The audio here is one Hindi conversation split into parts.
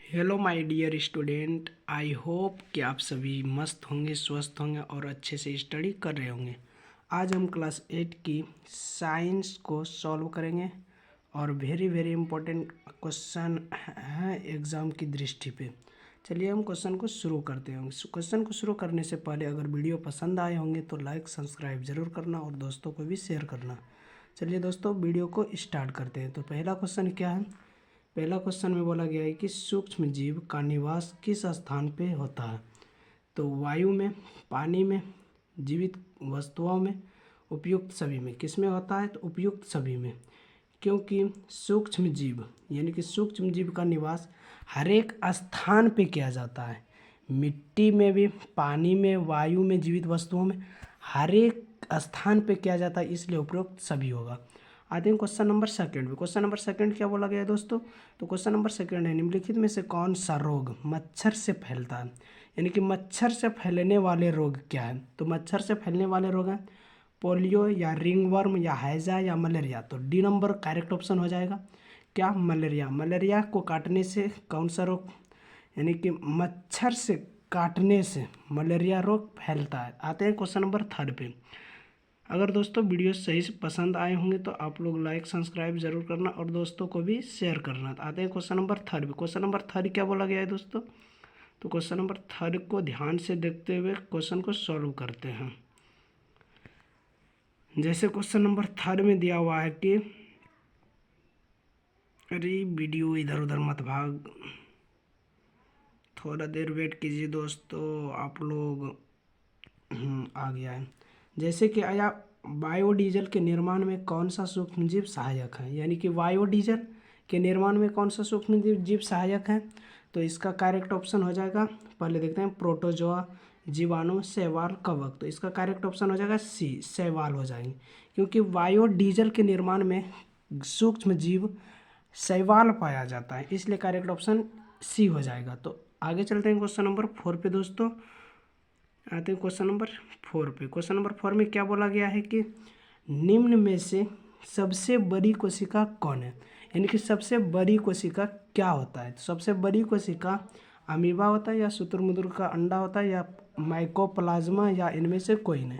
Hello my dear student, I hope कि आप सभी मस्त होंगे, स्वस्थ होंगे और अच्छे से स्टडी कर रहे होंगे। आज हम क्लास 8 की साइंस को सॉल्व करेंगे और वेरी वेरी इम्पोर्टेंट क्वेश्चन है एग्ज़ाम की दृष्टि पे। चलिए हम क्वेश्चन को शुरू करते हैं। क्वेश्चन को शुरू करने से पहले अगर वीडियो पसंद आए होंगे तो लाइक सब्सक्राइब ज़रूर करना और दोस्तों को भी शेयर करना। चलिए दोस्तों वीडियो को स्टार्ट करते हैं। तो पहला क्वेश्चन क्या है? पहला क्वेश्चन में बोला गया है कि सूक्ष्म जीव का निवास किस स्थान पे होता है? तो वायु में, पानी में, जीवित वस्तुओं में, उपयुक्त सभी में। किस में होता है? तो उपयुक्त सभी में। क्योंकि सूक्ष्म जीव यानी कि सूक्ष्म जीव का निवास हर एक स्थान पे किया जाता है। मिट्टी में भी, पानी में, वायु में, जीवित वस्तुओं में, हर एक स्थान पे किया जाता है, इसलिए उपयुक्त सभी होगा। आते हैं क्वेश्चन नंबर सेकंड में। क्वेश्चन नंबर सेकंड क्या बोला गया है दोस्तों? तो क्वेश्चन नंबर सेकंड है, निम्नलिखित में से कौन सा रोग मच्छर से फैलता है? यानी कि मच्छर से फैलने वाले रोग क्या है? तो मच्छर से फैलने वाले रोग हैं पोलियो या रिंगवर्म या हैजा या मलेरिया। तो डी नंबर करेक्ट ऑप्शन हो जाएगा। क्या? मलेरिया। मलेरिया को काटने से कौन सा रोग, यानी कि मच्छर से काटने से मलेरिया रोग फैलता है। आते हैं क्वेश्चन नंबर थर्ड पे। अगर दोस्तों वीडियो सही से पसंद आए होंगे तो आप लोग लाइक सब्सक्राइब जरूर करना और दोस्तों को भी शेयर करना। तो आते हैं क्वेश्चन नंबर थर्ड पे। क्वेश्चन नंबर थर्ड क्या बोला गया है दोस्तों? तो क्वेश्चन नंबर थर्ड को ध्यान से देखते हुए क्वेश्चन को सॉल्व करते हैं। जैसे क्वेश्चन नंबर थर्ड में दिया हुआ है कि, अरे वीडियो इधर उधर मत भाग, थोड़ा देर वेट कीजिए दोस्तों, आप लोग आ गया है। जैसे कि आया, बायोडीजल के निर्माण में कौन सा सूक्ष्मजीव सहायक है? यानी कि बायोडीजल के निर्माण में कौन सा सूक्ष्मजीव सहायक है? तो इसका करेक्ट ऑप्शन हो जाएगा, पहले देखते हैं, प्रोटोजोआ, जीवाणु, शैवाल, कवक। तो इसका करेक्ट ऑप्शन हो जाएगा सी, शैवाल हो जाएंगे। क्योंकि बायोडीजल के निर्माण में सूक्ष्मजीव शैवाल पाया जाता है, इसलिए करेक्ट ऑप्शन सी हो जाएगा। तो आगे चलते हैं क्वेश्चन नंबर 4 पे दोस्तों। आते हैं क्वेश्चन नंबर 4 पे। क्वेश्चन नंबर 4 में क्या बोला गया है कि निम्न में से सबसे बड़ी कोशिका कौन है? यानी कि सबसे बड़ी कोशिका क्या होता है? तो सबसे बड़ी कोशिका अमीबा होता है या शुतुरमुर्ग का अंडा होता है या माइकोप्लाज्मा या इनमें से कोई नहीं।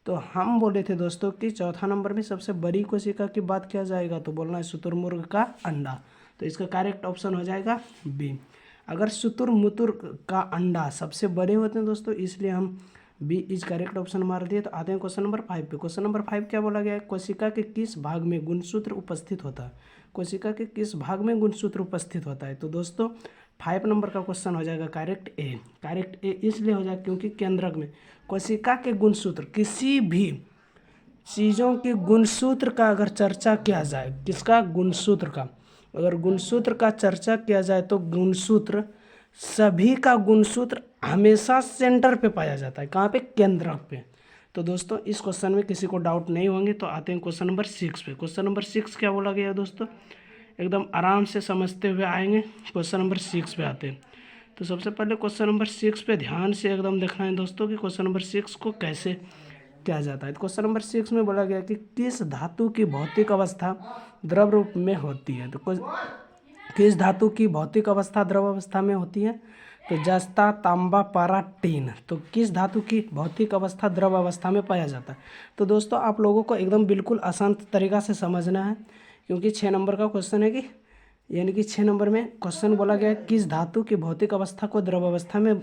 तो हम बोले थे दोस्तों कि चौथा नंबर में सबसे बड़ी कोशिका की बात किया जाएगा तो बोलना है शुतुरमुर्ग का अंडा। तो इसका करेक्ट ऑप्शन हो जाएगा बी। अगर शुतुरमुर्ग का अंडा सबसे बड़े होते हैं दोस्तों, इसलिए हम बी इज करेक्ट ऑप्शन मार दिए। तो आते हैं क्वेश्चन नंबर 5 पे। क्वेश्चन नंबर 5 क्या बोला गया है? कोशिका के किस भाग में गुणसूत्र उपस्थित होता है? कोशिका के किस भाग में गुणसूत्र उपस्थित होता है? तो दोस्तों 5 नंबर का क्वेश्चन हो जाएगा करेक्ट ए। करेक्ट ए इसलिए हो जाएगा क्योंकि केंद्रक में कोशिका के गुणसूत्र, किसी भी चीज़ों के गुणसूत्र का अगर चर्चा किया जाए, किसका? गुणसूत्र का। अगर गुणसूत्र का चर्चा किया जाए तो गुणसूत्र, सभी का गुणसूत्र हमेशा सेंटर पे पाया जाता है। कहाँ पे? केंद्रक पे। तो दोस्तों इस क्वेश्चन में किसी को डाउट नहीं होंगे। तो आते हैं क्वेश्चन नंबर 6 पे। क्वेश्चन नंबर 6 क्या बोला गया है दोस्तों? एकदम आराम से समझते हुए आएंगे। क्वेश्चन नंबर 6 पे आते हैं। तो सबसे पहले क्वेश्चन नंबर 6 पे ध्यान से एकदम देखना है दोस्तों कि क्वेश्चन नंबर 6 को कैसे किया जाता है। तो क्वेश्चन नंबर 6 में बोला गया कि किस धातु की भौतिक अवस्था द्रव रूप में होती है? तो किस धातु की भौतिक अवस्था द्रव अवस्था में होती है? तो जस्ता, तांबा, पारा, टीन। तो किस धातु की भौतिक अवस्था द्रव अवस्था में पाया जाता है? तो दोस्तों आप लोगों को एकदम बिल्कुल आसान तरीका से समझना है, क्योंकि 6 नंबर का क्वेश्चन है कि, यानी कि 6 नंबर में क्वेश्चन बोला गया है किस धातु की भौतिक अवस्था को द्रव अवस्था में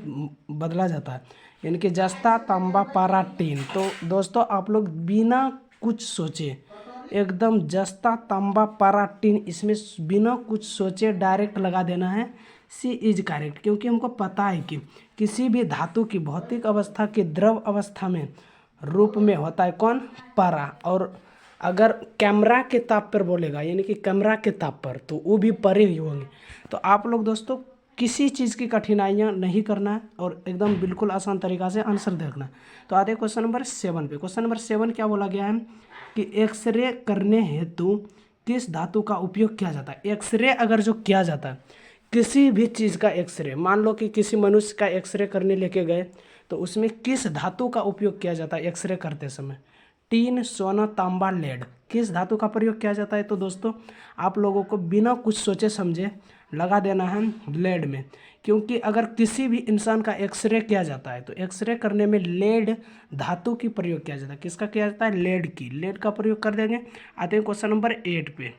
बदला जाता है, यानी कि जस्ता, तांबा, पारा, टीन। तो दोस्तों आप लोग बिना कुछ सोचे एकदम जस्ता, तांबा, पारा, टीन, इसमें बिना कुछ सोचे डायरेक्ट लगा देना है सी इज करेक्ट। क्योंकि हमको पता है कि किसी भी धातु की भौतिक अवस्था के द्रव अवस्था में रूप में होता है कौन? पारा। और अगर कैमरा के ताप पर बोलेगा, यानी कि कैमरा के ताप पर, तो वो भी परे ही होंगे। तो आप लोग दोस्तों किसी चीज़ की कठिनाइयाँ नहीं करना है और एकदम बिल्कुल आसान तरीक़ा से आंसर देखना है। तो आते हैं क्वेश्चन नंबर 7 पे। क्वेश्चन नंबर 7 क्या बोला गया है कि एक्सरे करने हेतु किस धातु का उपयोग किया जाता है? एक्सरे अगर जो किया जाता है, किसी भी चीज़ का एक्सरे, मान लो कि किसी मनुष्य का एक्सरे करने लेके गए, तो उसमें किस धातु का उपयोग किया जाता है एक्सरे करते समय? टीन, सोना, तांबा, लेड। किस धातु का प्रयोग किया जाता है? तो दोस्तों आप लोगों को बिना कुछ सोचे समझे लगा देना है लेड में, क्योंकि अगर किसी भी इंसान का एक्सरे किया जाता है तो एक्सरे करने में लेड धातु की प्रयोग किया जाता है। किसका किया जाता है? लेड का प्रयोग कर देंगे। आते हैं क्वेश्चन नंबर 8 पे।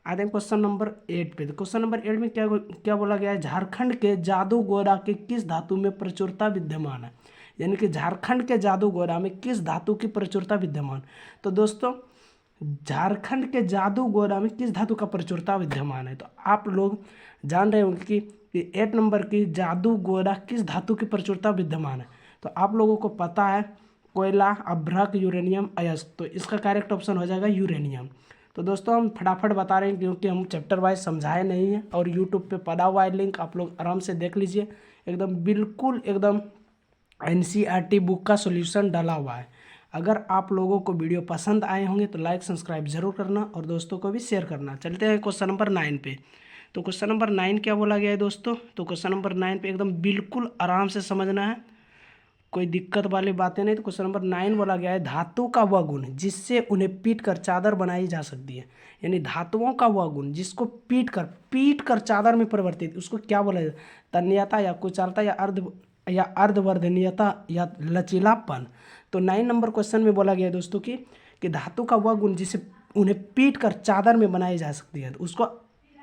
आते हैं क्वेश्चन नंबर 8 पे। तो क्वेश्चन नंबर 8 में क्या क्या बोला गया है? झारखंड के जादूगोरा के किस धातु में प्रचुरता विद्यमान है? यानी कि झारखंड के जादूगोरा में किस धातु की प्रचुरता विद्यमान? तो दोस्तों झारखंड के जादूगोरा में किस धातु का प्रचुरता विद्यमान है? तो आप लोग जान रहे होंगे कि 8 नंबर की जादूगोरा किस धातु की प्रचुरता विद्यमान है? तो आप लोगों को पता है कोयला, अभ्रक, यूरेनियम, अयस्क। तो इसका करेक्ट ऑप्शन हो जाएगा यूरेनियम। तो दोस्तों हम फटाफट बता रहे हैं क्योंकि हम चैप्टर वाइज समझाए नहीं हैं और यूट्यूब पे पड़ा हुआ है लिंक, आप लोग आराम से देख लीजिए। एकदम बिल्कुल एकदम NCERT बुक का सॉल्यूशन डाला हुआ है। अगर आप लोगों को वीडियो पसंद आए होंगे तो लाइक सब्सक्राइब जरूर करना और दोस्तों को भी शेयर करना। चलते हैं क्वेश्चन नंबर 9 पे। तो क्वेश्चन नंबर 9 क्या बोला गया है दोस्तों? तो क्वेश्चन नंबर 9 पे एकदम बिल्कुल आराम से समझना है, कोई दिक्कत वाली बातें नहीं। तो क्वेश्चन नंबर 9 बोला गया है धातु का वह गुण जिससे उन्हें पीट कर चादर बनाई जा सकती है। यानी धातुओं का वह गुण जिसको पीट कर चादर में परिवर्तित, उसको क्या बोला जाता है? तन्यता या कुचालता या अर्धवर्धनीयता या लचीलापन। तो 9 नंबर क्वेश्चन में बोला गया है दोस्तों कि धातु का वह गुण जिसे उन्हें पीट कर चादर में बनाई जा सकती है, तो उसको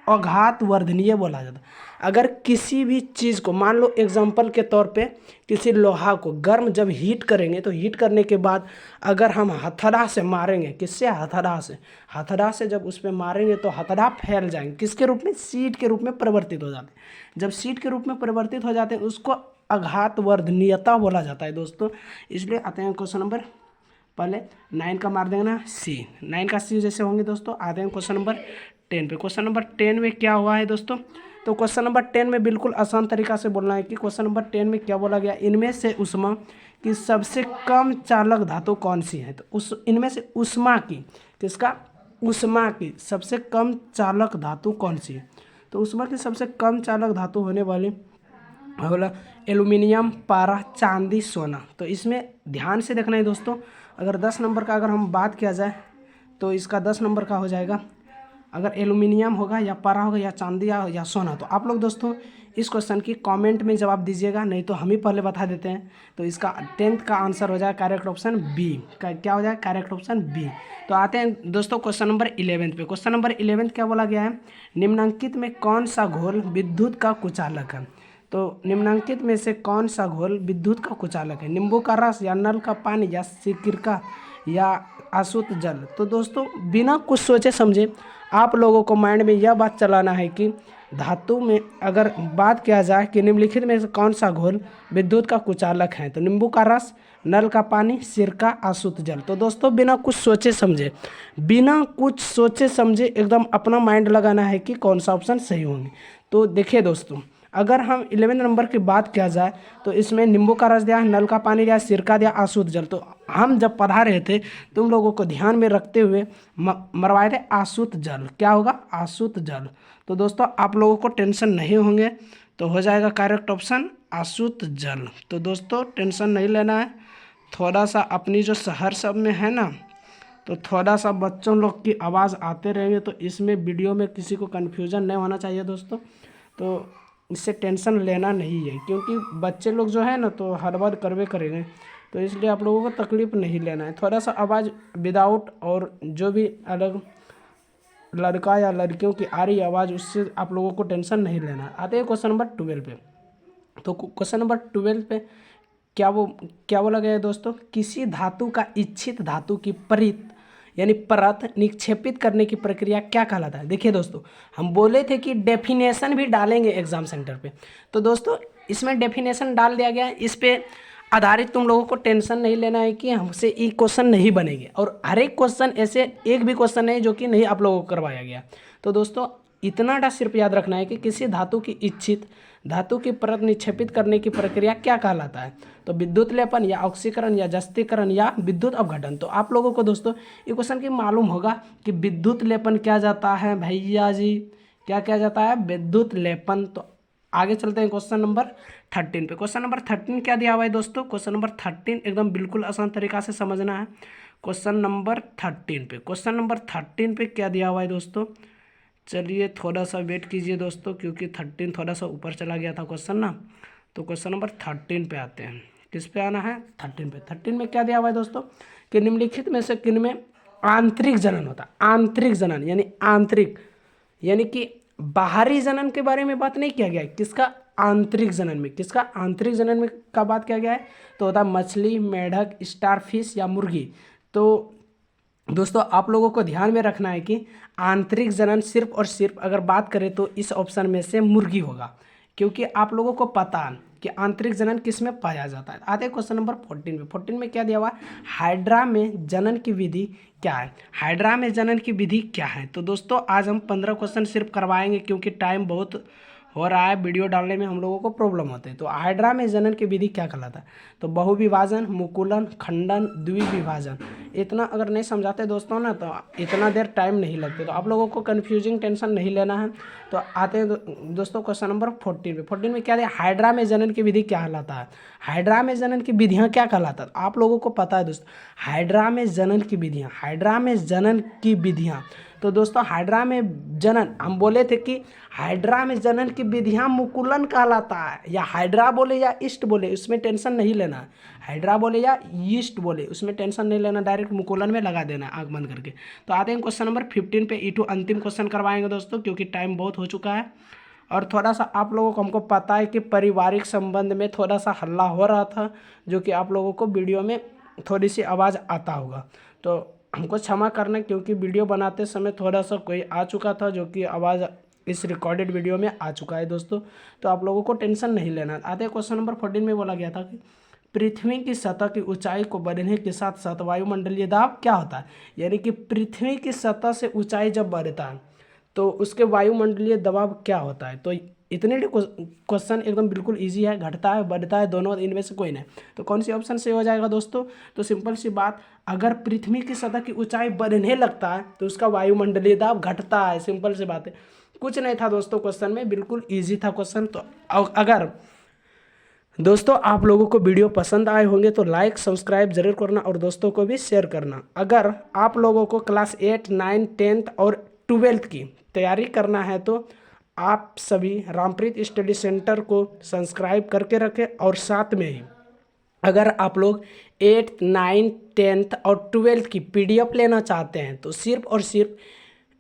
अघात वर्धनीय बोला जाता है। अगर किसी भी चीज़ को मान लो एग्जाम्पल के तौर पे किसी लोहा को गर्म जब हीट करेंगे तो हीट करने के बाद अगर हम हथौड़ा से मारेंगे, किससे? हथौड़ा से जब उस पर मारेंगे तो हथौड़ा फैल जाएंगे, किसके रूप में? शीट के रूप में परिवर्तित हो जाते हैं। जब शीट के रूप में परिवर्तित हो जाते हैं उसको अघात वर्धनीयता बोला जाता है दोस्तों। इसलिए आते हैं क्वेश्चन नंबर, पहले 9 का मार देना C, 9 का C जैसे होंगे दोस्तों। आते हैं क्वेश्चन नंबर 10 पे। क्वेश्चन नंबर 10 में क्या हुआ है दोस्तों? तो क्वेश्चन नंबर 10 में बिल्कुल आसान तरीका से बोलना है कि क्वेश्चन नंबर 10 में क्या बोला गया? इनमें से ऊष्मा की सबसे कम चालक धातु कौन सी है? तो इनमें से ऊष्मा की, किसका? ऊष्मा की सबसे कम चालक धातु कौन सी है? तो ऊष्मा की सबसे कम चालक धातु होने वाली बोला एल्यूमिनियम, पारा, चांदी, सोना। तो इसमें ध्यान से देखना है दोस्तों। अगर 10 नंबर का अगर हम बात किया जाए तो इसका 10 नंबर का हो जाएगा अगर एल्यूमिनियम होगा या पारा होगा या चांदी या सोना। तो आप लोग दोस्तों इस क्वेश्चन की कमेंट में जवाब दीजिएगा, नहीं तो हम ही पहले बता देते हैं। तो इसका 10th का आंसर हो जाएगा करेक्ट ऑप्शन बी। क्या हो जाएगा? Correct option B. तो आते हैं दोस्तों क्वेश्चन नंबर 11 पे। क्वेश्चन नंबर 11 क्या बोला गया है? निम्नांकित में कौन सा घोल विद्युत का कुचालक है? तो निम्नांकित में से कौन सा घोल विद्युत का कुचालक है? नींबू का रस या नल का पानी या सिरका या आसुत जल? तो दोस्तों बिना कुछ सोचे समझे आप लोगों को माइंड में यह बात चलाना है कि धातु में अगर बात किया जाए कि निम्नलिखित में से कौन सा घोल विद्युत का कुचालक है, तो नींबू का रस, नल का पानी, सिरका, आसुत जल। तो दोस्तों बिना कुछ सोचे समझे एकदम अपना माइंड लगाना है कि कौन सा ऑप्शन सही होंगे। तो देखिए दोस्तों अगर हम 11 नंबर की बात किया जाए तो इसमें नींबू का रस दिया, नल का पानी दिया, सिरका दिया, आसुत जल। तो हम जब पढ़ा रहे थे तुम लोगों को ध्यान में रखते हुए मरवाए थे आसुत जल। क्या होगा? आसुत जल। तो दोस्तों आप लोगों को टेंशन नहीं होंगे, तो हो जाएगा करेक्ट ऑप्शन आसुत जल। तो दोस्तों टेंशन नहीं लेना है। थोड़ा सा अपनी जो शहर सब में है ना, तो थोड़ा सा बच्चों लोग की आवाज़ आते रहेंगे, तो इसमें वीडियो में किसी को कन्फ्यूजन नहीं होना चाहिए दोस्तों। तो इससे टेंशन लेना नहीं है, क्योंकि बच्चे लोग जो है ना तो हड़बड़ करवे करेंगे, तो इसलिए आप लोगों को तकलीफ नहीं लेना है। थोड़ा सा आवाज़ विदाउट और जो भी अलग लड़का या लड़कियों की आ रही आवाज़, उससे आप लोगों को टेंशन नहीं लेना है। आते हैं क्वेश्चन नंबर 12 पे। तो क्वेश्चन नंबर 12 पे क्या बोला गया है दोस्तों? किसी धातु का इच्छित धातु की परत निक्षेपित करने की प्रक्रिया क्या कहलाता है? देखिए दोस्तों हम बोले थे कि डेफिनेशन भी डालेंगे एग्जाम सेंटर पे, तो दोस्तों इसमें डेफिनेशन डाल दिया गया है। इस पे आधारित तुम लोगों को टेंशन नहीं लेना है कि हमसे ये क्वेश्चन नहीं बनेंगे, और हर एक क्वेश्चन ऐसे एक भी क्वेश्चन है जो कि नहीं आप लोगों को करवाया गया। तो दोस्तों इतना सिर्फ याद रखना है कि किसी धातु की इच्छित धातु की परत निक्षेपित करने की प्रक्रिया क्या कहलाता है? तो विद्युत लेपन या ऑक्सीकरण या जस्तीकरण या विद्युत अपघटन। तो आप लोगों को दोस्तों ये क्वेश्चन की मालूम होगा कि विद्युत लेपन क्या जाता है भैया जी, क्या जाता है? विद्युत लेपन। तो आगे चलते हैं क्वेश्चन नंबर 13 पे। क्वेश्चन नंबर 13 क्या दिया हुआ है दोस्तों? क्वेश्चन नंबर 13 एकदम बिल्कुल आसान तरीका से समझना है। क्वेश्चन नंबर 13 पे क्या दिया हुआ है दोस्तों? चलिए थोड़ा सा वेट कीजिए दोस्तों, क्योंकि 13 थोड़ा सा ऊपर चला गया था क्वेश्चन ना। तो क्वेश्चन नंबर 13 पे आते हैं। किस पे आना है? 13 पे। 13 में क्या दिया हुआ है दोस्तों कि निम्नलिखित में से किन में आंतरिक जनन होता है? आंतरिक जनन यानी आंतरिक, यानी कि बाहरी जनन के बारे में बात नहीं किया गया है। किसका? आंतरिक जनन में। किसका? आंतरिक जनन में का बात किया गया है। तो होता है मछली, मेढक, स्टारफिश या मुर्गी। तो दोस्तों आप लोगों को ध्यान में रखना है कि आंतरिक जनन सिर्फ और सिर्फ अगर बात करें तो इस ऑप्शन में से मुर्गी होगा, क्योंकि आप लोगों को पता है कि आंतरिक जनन किस में पाया जाता है। आते हैं क्वेश्चन नंबर 14 में। 14 में क्या दिया हुआ? हाइड्रा में जनन की विधि क्या है? हाइड्रा में जनन की विधि क्या है? तो दोस्तों आज हम 15 क्वेश्चन सिर्फ करवाएंगे, क्योंकि टाइम बहुत हो रहा है, वीडियो डालने में हम लोगों को प्रॉब्लम होते हैं। तो हाइड्रा में जनन की विधि क्या कहलाता है? तो बहुविभाजन, मुकुलन, खंडन, द्विविभाजन। इतना अगर नहीं समझाते दोस्तों ना तो इतना देर टाइम नहीं लगते। तो आप लोगों को कन्फ्यूजिंग टेंशन नहीं लेना है। तो आते हैं दोस्तों क्वेश्चन नंबर 14 में। 14 में क्या दिया? हाइड्रा में जनन की विधि क्या कहलाता है? हाइड्रा में जनन की विधियाँ क्या कहलाता है? आप लोगों को पता है दोस्तों हाइड्रा में जनन की विधियाँ, हाइड्रा में जनन की विधियाँ। तो दोस्तों हाइड्रा में जनन, हम बोले थे कि हाइड्रा में जनन की विधियाँ मुकुलन कहलाता है। या हाइड्रा बोले या ईस्ट बोले उसमें टेंशन नहीं लेना। हाइड्रा बोले या ईस्ट बोले उसमें टेंशन नहीं लेना, डायरेक्ट मुकुलन में लगा देना आँख बंद करके। तो आते हैं क्वेश्चन नंबर 15 पे। E2 अंतिम क्वेश्चन करवाएंगे दोस्तों, क्योंकि टाइम बहुत हो चुका है। और थोड़ा सा आप लोगों को, हमको पता है कि पारिवारिक संबंध में थोड़ा सा हल्ला हो रहा था, जो कि आप लोगों को वीडियो में थोड़ी सी आवाज़ आता होगा। तो हमको क्षमा करना, क्योंकि वीडियो बनाते समय थोड़ा सा कोई आ चुका था, जो कि आवाज़ इस रिकॉर्डेड वीडियो में आ चुका है दोस्तों। तो आप लोगों को टेंशन नहीं लेना। आते क्वेश्चन नंबर 14 में बोला गया था कि पृथ्वी की सतह की ऊंचाई को बढ़ने के साथ साथ वायुमंडलीय दाब क्या होता है? यानी कि पृथ्वी की सतह से ऊंचाई जब बढ़ता है तो उसके वायुमंडलीय दबाव क्या होता है? तो इतने क्वेश्चन एकदम बिल्कुल इजी है, घटता है बढ़ता है दोनों, इनमें से कोई नहीं। तो कौन सी ऑप्शन से हो जाएगा दोस्तों? तो सिंपल सी बात, अगर पृथ्वी की सतह की ऊंचाई बढ़ने लगता है तो उसका वायुमंडलीय दाब घटता है। सिंपल सी बात है, कुछ नहीं था दोस्तों क्वेश्चन में, बिल्कुल ईजी था क्वेश्चन। तो अगर दोस्तों आप लोगों को वीडियो पसंद आए होंगे तो लाइक सब्सक्राइब जरूर करना और दोस्तों को भी शेयर करना। अगर आप लोगों को क्लास 8, 9, 10 और 12th की तैयारी करना है तो आप सभी रामप्रीत स्टडी सेंटर को सब्सक्राइब करके रखें। और साथ में ही अगर आप लोग 8th, 9th, 10th और 12th की PDF लेना चाहते हैं तो सिर्फ और सिर्फ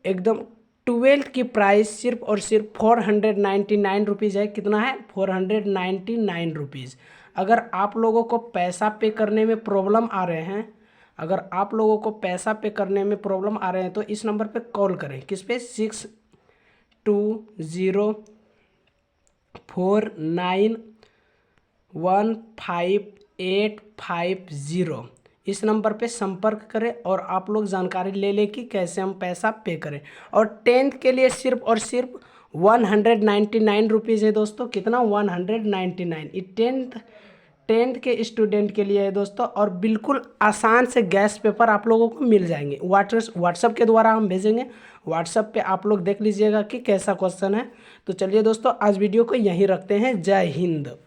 एकदम 12th की प्राइस सिर्फ और सिर्फ 499 रुपीज़ है। कितना है? 499 रुपीज़। अगर आप लोगों को पैसा पे करने में प्रॉब्लम आ रहे हैं, अगर आप लोगों को पैसा पे करने में प्रॉब्लम आ रहे हैं तो इस नंबर पे कॉल करें। किस पे? 6204915850। इस नंबर पे संपर्क करें और आप लोग जानकारी ले लें कि कैसे हम पैसा पे करें। और 10th के लिए सिर्फ और सिर्फ 199 रुपीज़ है दोस्तों। कितना? 199। ये 10th के स्टूडेंट के लिए है दोस्तों। और बिल्कुल आसान से गैस पेपर आप लोगों को मिल जाएंगे। व्हाट्सएप के द्वारा हम भेजेंगे। व्हाट्सएप पे आप लोग देख लीजिएगा कि कैसा क्वेश्चन है। तो चलिए दोस्तों आज वीडियो को यहीं रखते हैं। जय हिंद।